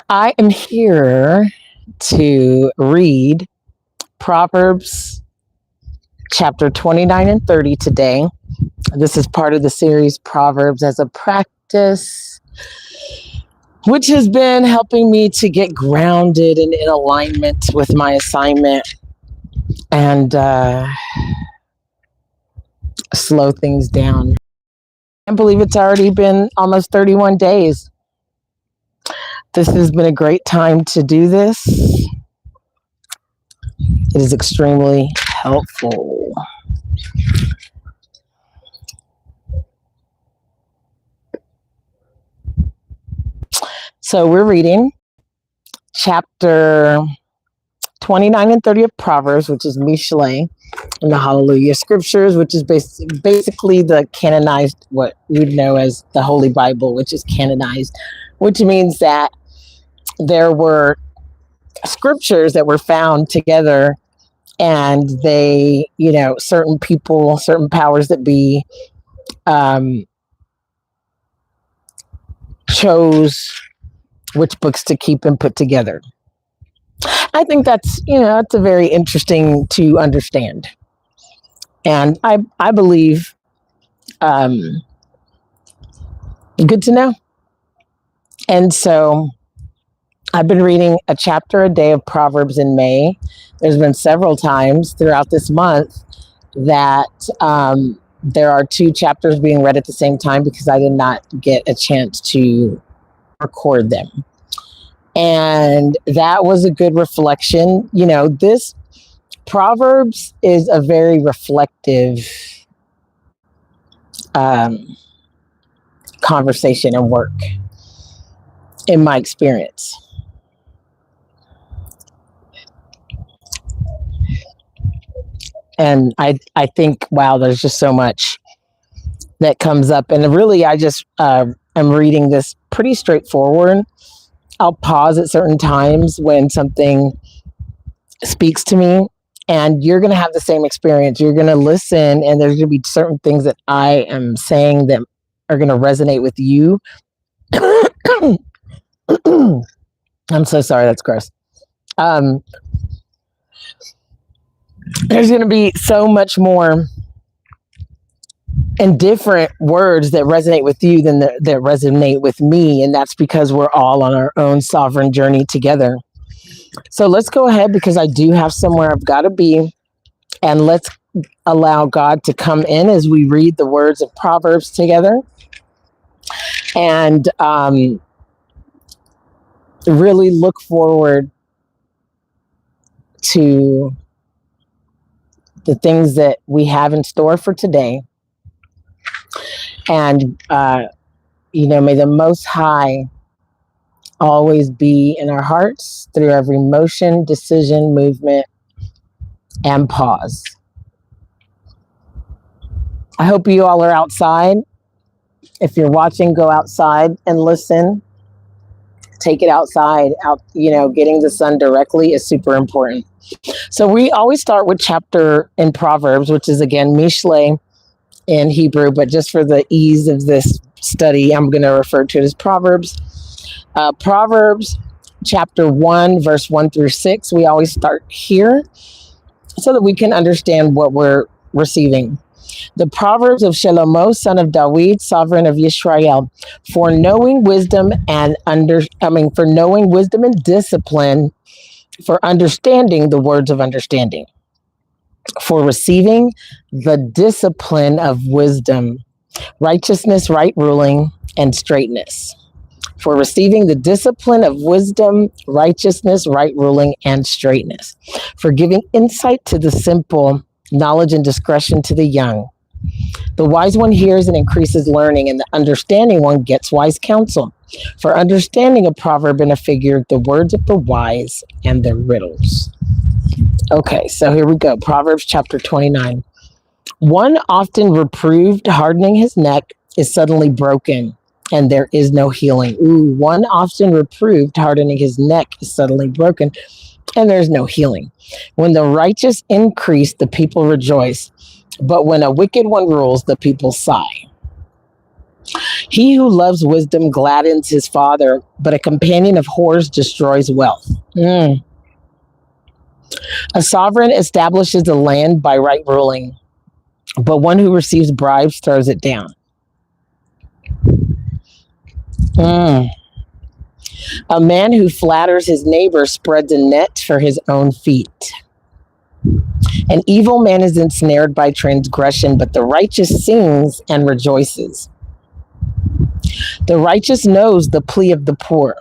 I am here to read Proverbs chapter 29 and 30 today. This is part of the series Proverbs as a Practice, which has been helping me to get grounded and in alignment with my assignment and slow things down. I believe it's already been almost 31 days. This has been a great time to do this. It is extremely helpful. So we're reading chapter 29 and 30 of Proverbs, which is Mishle in the Hallelujah Scriptures, which is basically the canonized, what we'd know as the Holy Bible, which is canonized, which means that there were scriptures that were found together and they, certain people, certain powers that be, chose which books to keep and put together. I think that's, it's a very interesting to understand. And I believe, good to know. And so I've been reading a chapter a day of Proverbs in May. There's been several times throughout this month that there are 2 chapters being read at the same time because I did not get a chance to record them. And that was a good reflection. This Proverbs is a very reflective conversation and work, in my experience. And I think, wow, there's just so much that comes up. And really, I just am reading this pretty straightforward. I'll pause at certain times when something speaks to me, and you're going to have the same experience. You're going to listen, and there's going to be certain things that I am saying that are going to resonate with you. I'm so sorry, that's gross. There's going to be so much more and different words that resonate with you than that resonate with me. And that's because we're all on our own sovereign journey together. So let's go ahead, because I do have somewhere I've got to be. And let's allow God to come in as we read the words of Proverbs together. And really look forward to the things that we have in store for today. And, may the Most High always be in our hearts through every motion, decision, movement, and pause. I hope you all are outside. If you're watching, go outside and listen. Take it outside. Getting the sun directly is super important. So we always start with chapter in Proverbs, which is again Mishle in Hebrew, but just for the ease of this study, I'm going to refer to it as Proverbs. Proverbs chapter 1, verse 1 through 6. We always start here so that we can understand what we're receiving. The Proverbs of Shlomo, son of David, sovereign of Yisrael, for knowing wisdom and discipline, for understanding the words of understanding, for receiving the discipline of wisdom, righteousness, right ruling, and straightness. For receiving the discipline of wisdom, righteousness, right ruling, and straightness. For giving insight to the simple, knowledge and discretion to the young. The wise one hears and increases learning, and the understanding one gets wise counsel. For understanding a proverb and a figure, the words of the wise and their riddles. Okay, so here we go. Proverbs chapter 29. One often reproved, hardening his neck, is suddenly broken, and there is no healing. One often reproved, hardening his neck, is suddenly broken, and there's no healing. When the righteous increase, the people rejoice, but when a wicked one rules, the people sigh. He who loves wisdom gladdens his father, but a companion of whores destroys wealth. A sovereign establishes the land by right ruling, but one who receives bribes throws it down. A man who flatters his neighbor spreads a net for his own feet. An evil man is ensnared by transgression, but the righteous sings and rejoices. The righteous knows the plea of the poor.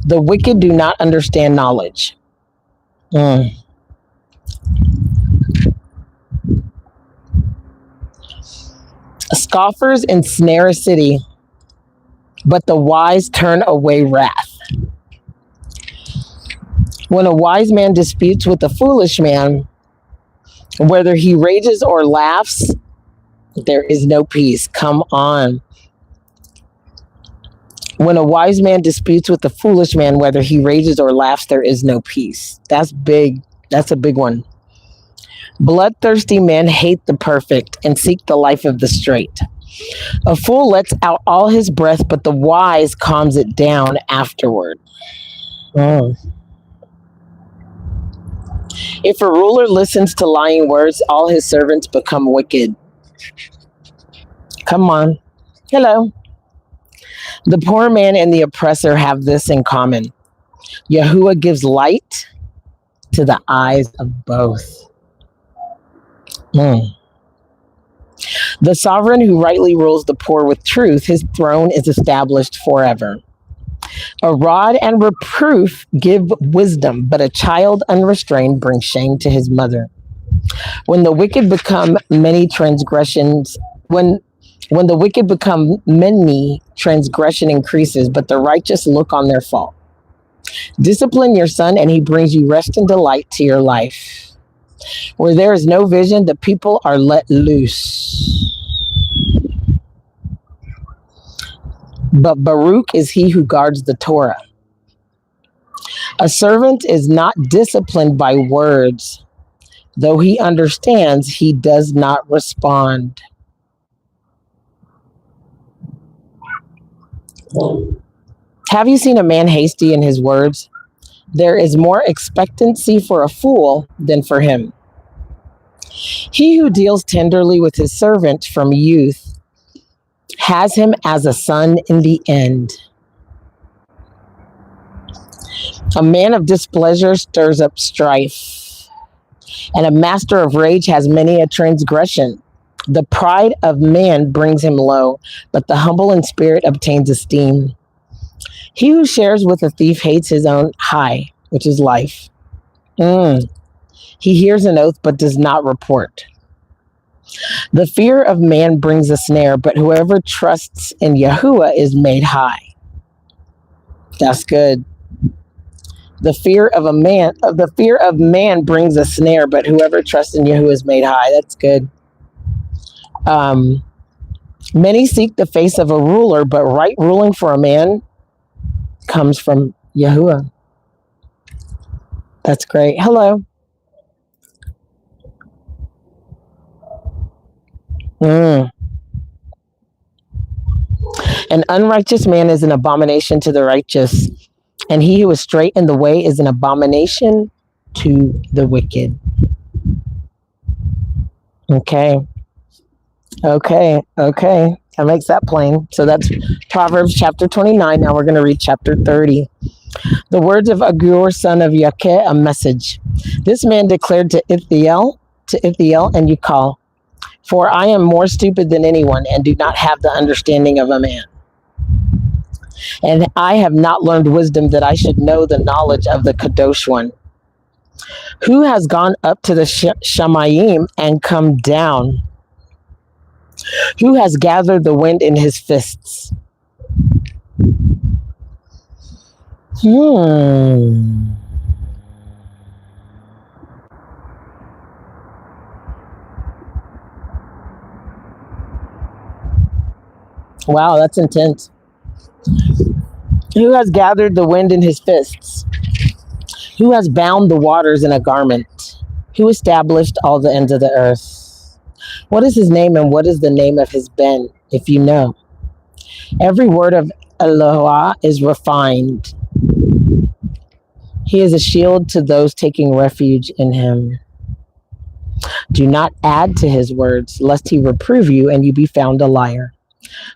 The wicked do not understand knowledge. Scoffers ensnare a city, but the wise turn away wrath. When a wise man disputes with a foolish man, whether he rages or laughs, there is no peace. Come on. When a wise man disputes with a foolish man, whether he rages or laughs, there is no peace. That's big. That's a big one. Bloodthirsty men hate the perfect and seek the life of the straight. A fool lets out all his breath, but the wise calms it down afterward. If a ruler listens to lying words, all his servants become wicked. Come on. Hello. The poor man and the oppressor have this in common. Yahuwah gives light to the eyes of both. The sovereign who rightly rules the poor with truth, his throne is established forever. A rod and reproof give wisdom, but a child unrestrained brings shame to his mother. When the wicked become many transgressions, when the wicked become many, transgression increases, but the righteous look on their fault. Discipline your son, and he brings you rest and delight to your life. Where there is no vision, the people are let loose. But Baruch is he who guards the Torah. A servant is not disciplined by words. Though he understands, he does not respond. Have you seen a man hasty in his words? There is more expectancy for a fool than for him. He who deals tenderly with his servant from youth has him as a son in the end. A man of displeasure stirs up strife, and a master of rage has many a transgression. The pride of man brings him low, but the humble in spirit obtains esteem. He who shares with a thief hates his own high, which is life. He hears an oath but does not report. The fear of man brings a snare, but whoever trusts in Yahuwah is made high. That's good. The fear of man brings a snare, but whoever trusts in Yahuwah is made high. That's good. Many seek the face of a ruler, but right ruling for a man comes from Yahuwah. That's great. Hello. An unrighteous man is an abomination to the righteous, and he who is straight in the way is an abomination to the wicked. Okay. That makes that plain. So that's Proverbs chapter 29. Now we're going to read chapter 30. The words of Agur, son of Yakeh, a message. This man declared to Ithiel and Ukal, for I am more stupid than anyone and do not have the understanding of a man. And I have not learned wisdom that I should know the knowledge of the Kadosh one. Who has gone up to the Shamayim and come down? Who has gathered the wind in his fists? Wow, that's intense. Who has gathered the wind in his fists? Who has bound the waters in a garment? Who established all the ends of the earth? What is his name and what is the name of his ben, if you know? Every word of Eloah is refined. He is a shield to those taking refuge in him. Do not add to his words, lest he reprove you and you be found a liar.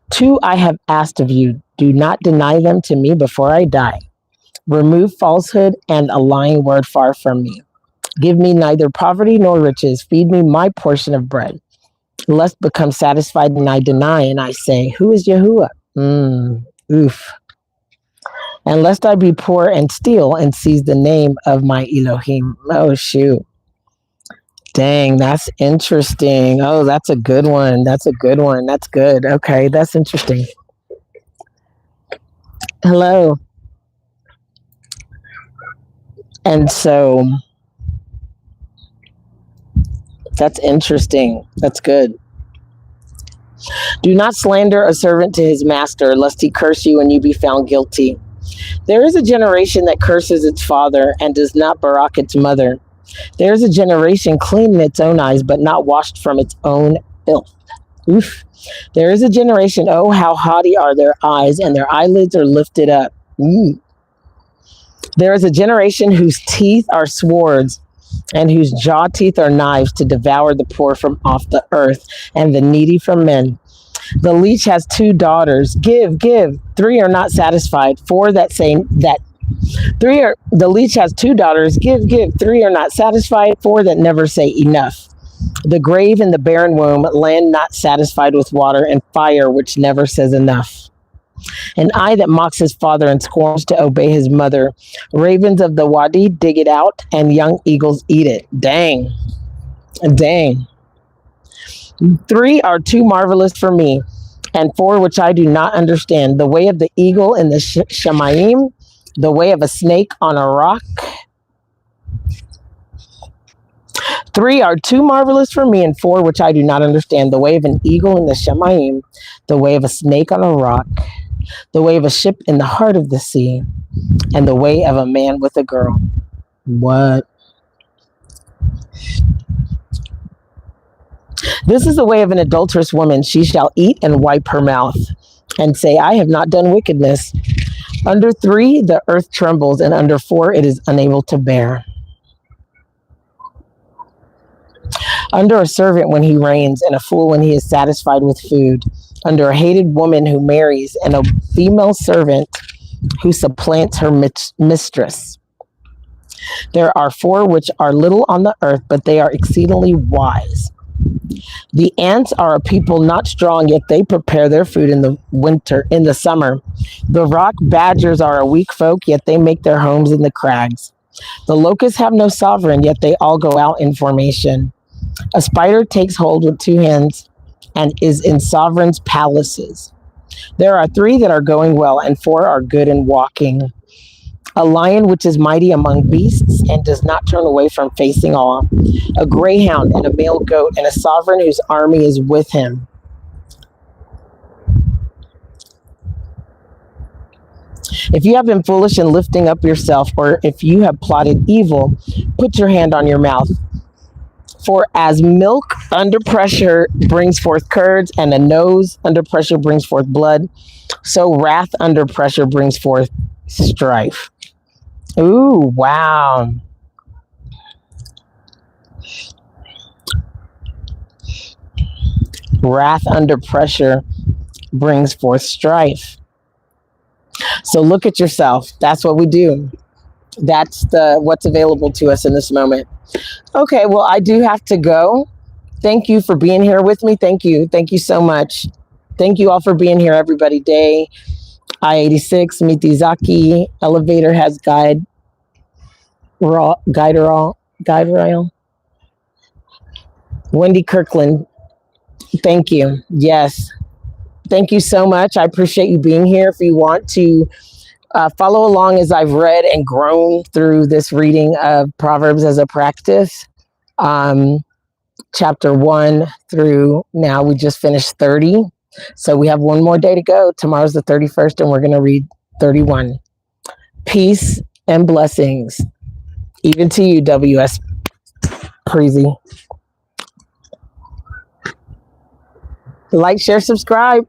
Two I have asked of you. Do not deny them to me before I die. Remove falsehood and a lying word far from me. Give me neither poverty nor riches. Feed me my portion of bread. Lest become satisfied and I deny and I say, who is Yahuwah? Oof. And lest I be poor and steal and seize the name of my Elohim. Oh, shoot. Dang, that's interesting. Oh, that's a good one. That's a good one. That's good. Okay, that's interesting. Hello. And so that's interesting. That's good. Do not slander a servant to his master, lest he curse you and you be found guilty. There is a generation that curses its father and does not barak its mother. There is a generation clean in its own eyes, but not washed from its own filth. Oof. There is a generation, oh, how haughty are their eyes, and their eyelids are lifted up. There is a generation whose teeth are swords, and whose jaw teeth are knives to devour the poor from off the earth, and the needy from men. The leech has 2 daughters. Give, give. 3 are not satisfied. 4 that say that. The leech has 2 daughters. Give, give. 3 are not satisfied. 4 that never say enough. The grave and the barren womb, land not satisfied with water, and fire which never says enough. An eye that mocks his father and scorns to obey his mother. Ravens of the wadi dig it out, and young eagles eat it. Dang. Dang. 3 are too marvelous for me, and 4 which I do not understand. The way of the eagle in the Shemayim, the way of a snake on a rock. 3 are too marvelous for me, and 4 which I do not understand. The way of an eagle in the Shemayim, the way of a snake on a rock, the way of a ship in the heart of the sea, and the way of a man with a girl. What? This is the way of an adulterous woman. She shall eat and wipe her mouth and say, I have not done wickedness. Under 3, the earth trembles, and under 4, it is unable to bear. Under a servant when he reigns, and a fool when he is satisfied with food. Under a hated woman who marries, and a female servant who supplants her mistress. There are 4 which are little on the earth, but they are exceedingly wise. The ants are a people not strong, yet they prepare their food in the summer. The rock badgers are a weak folk, yet they make their homes in the crags. The locusts have no sovereign, yet they all go out in formation. A spider takes hold with 2 hands and is in sovereigns' palaces. There are 3 that are going well, and 4 are good in walking. A lion which is mighty among beasts and does not turn away from facing awe. A greyhound and a male goat and a sovereign whose army is with him. If you have been foolish in lifting up yourself, or if you have plotted evil, put your hand on your mouth. For as milk under pressure brings forth curds, and a nose under pressure brings forth blood, so wrath under pressure brings forth strife. Ooh, wow. Wrath under pressure brings forth strife. So look at yourself. That's what we do. That's what's available to us in this moment. Okay, well, I do have to go. Thank you for being here with me. Thank you. Thank you so much. Thank you all for being here, everybody. Day I-86, Mitizaki, elevator has guide rail. Wendy Kirkland, thank you. Yes. Thank you so much. I appreciate you being here. If you want to follow along as I've read and grown through this reading of Proverbs as a practice, chapter 1 through now, we just finished 30. So we have one more day to go. Tomorrow's the 31st, and we're going to read 31. Peace and blessings, even to you, W.S. Crazy. Like, share, subscribe.